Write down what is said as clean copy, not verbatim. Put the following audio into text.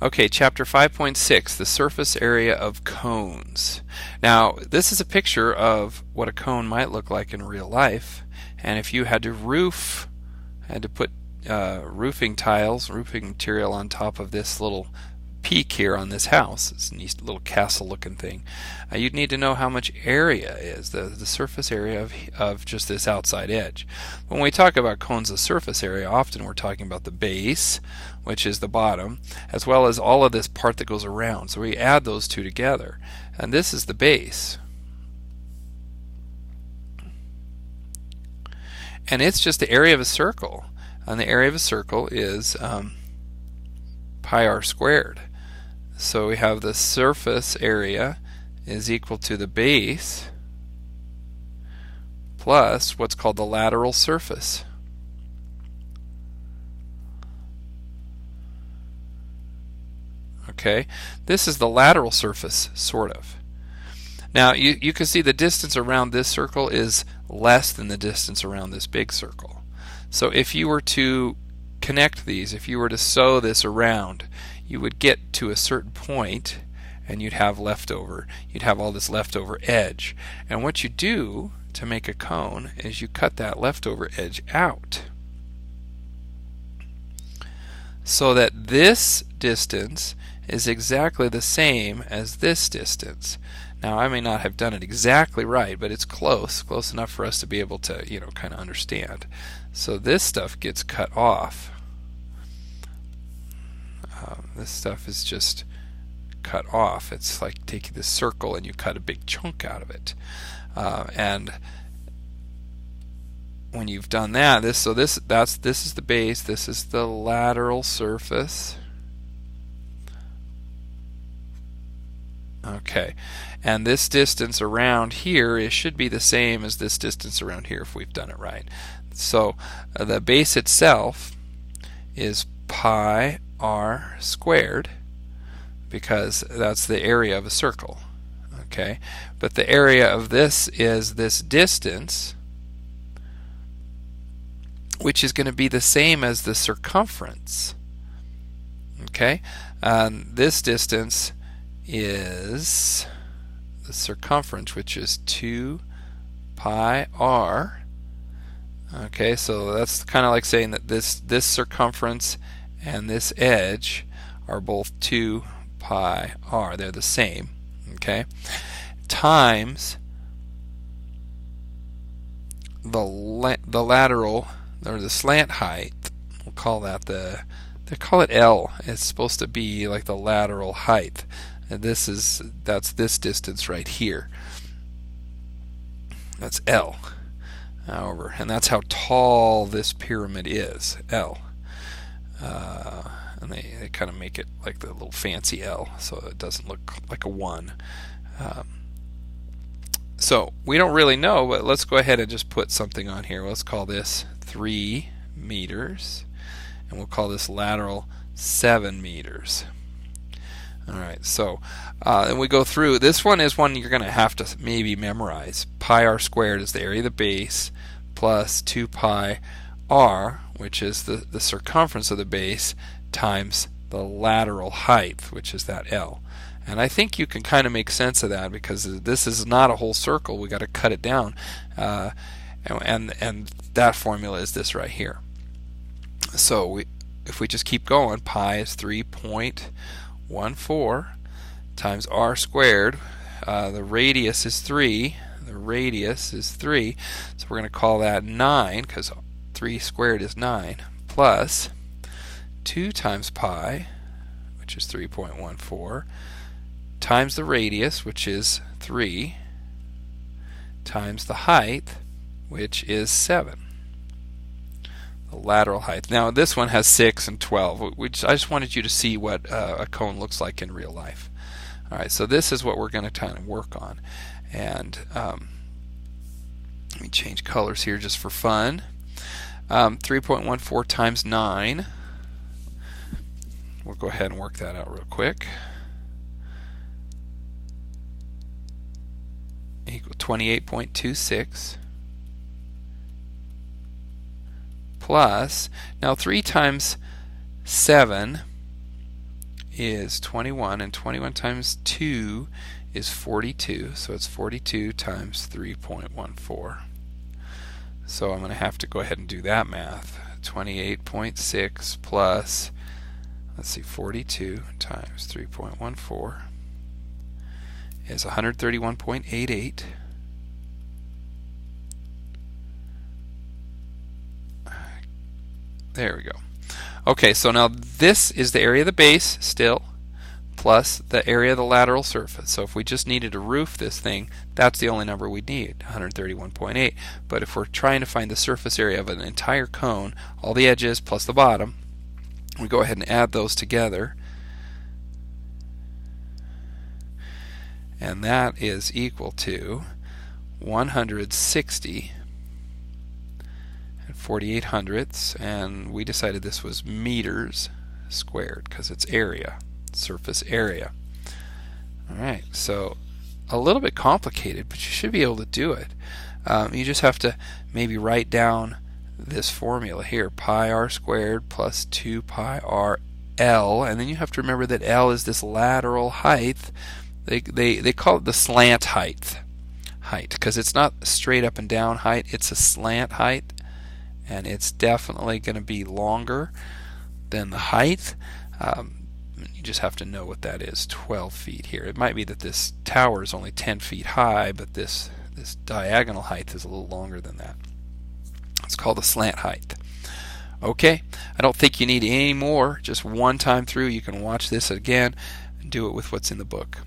Okay, chapter 5.6, the surface area of cones. Now, this is a picture of what a cone might look like in real life, and if you had to put roofing tiles, roofing material on top of this little peak here on this house, it's a nice little castle looking thing, you'd need to know how much area is the surface area of just this outside edge. When we talk about cones of surface area, often we're talking about the base, which is the bottom, as well as all of this part that goes around. So we add those two together, and this is the base, and it's just the area of a circle, and the area of a circle is pi r squared. So we have the surface area is equal to the base plus what's called the lateral surface. Okay, this is the lateral surface, sort of. Now you can see the distance around this circle is less than the distance around this big circle. So if you were to connect these, if you were to sew this around, you would get to a certain point and you'd have leftover. You'd have all this leftover edge. And what you do to make a cone is you cut that leftover edge out so that this distance is exactly the same as this distance. Now, I may not have done it exactly right, but it's close enough for us to be able to, kind of understand. So this stuff gets cut off. This stuff is just cut off. It's like taking this circle and you cut a big chunk out of it. And when you've done that, this is the base. This is the lateral surface. Okay, and this distance around here should be the same as this distance around here if we've done it right. So the base itself is pi r squared, because that's the area of a circle. Okay, but the area of this is this distance, which is going to be the same as the circumference. Okay, this distance is the circumference, which is 2 pi r. Okay, so that's kind of like saying that this circumference and this edge are both 2 pi r. They're the same. Okay, times the lateral, or the slant height. We'll call that they call it L. It's supposed to be like the lateral height. And that's this distance right here. That's L. However, and that's how tall this pyramid is, L. And they kind of make it like the little fancy L, so it doesn't look like a 1. So we don't really know, but let's go ahead and just put something on here. Let's call this 3 meters, and we'll call this lateral 7 meters. Alright, so and we go through. This one is one you're going to have to maybe memorize. Pi r squared is the area of the base, plus 2 pi r, which is the circumference of the base, times the lateral height, which is that L. And I think you can kind of make sense of that, because this is not a whole circle. We got to cut it down, and that formula is this right here. So if we just keep going, pi is 3.14 times r squared. The radius is 3. The radius is 3, so we're going to call that 9, because 3 squared is 9, plus 2 times pi, which is 3.14, times the radius, which is 3, times the height, which is 7. The lateral height. Now this one has 6 and 12. I just wanted you to see what a cone looks like in real life. Alright, so this is what we're going to kind of work on. And let me change colors here just for fun. 3.14 times 9. We'll go ahead and work that out real quick. Equal 28.26 plus, now 3 times 7 is 21, and 21 times 2 is 42, so it's 42 times 3.14. So I'm going to have to go ahead and do that math. 28.6 plus, let's see, 42 times 3.14 is 131.88. There we go. Okay, so now this is the area of the base still, plus the area of the lateral surface. So if we just needed to roof this thing, that's the only number we'd need, 131.8. But if we're trying to find the surface area of an entire cone, all the edges plus the bottom, we go ahead and add those together. And that is equal to 160 and 48 hundredths, and we decided this was meters squared because it's area, surface area. Alright, so a little bit complicated, but you should be able to do it. You just have to maybe write down this formula here, pi r squared plus 2 pi r L, and then you have to remember that L is this lateral height. They call it the slant height because it's not straight up and down height, it's a slant height, and it's definitely going to be longer than the height. You just have to know what that is, 12 feet here. It might be that this tower is only 10 feet high, but this diagonal height is a little longer than that. It's called a slant height. Okay, I don't think you need any more. Just one time through, you can watch this again and do it with what's in the book.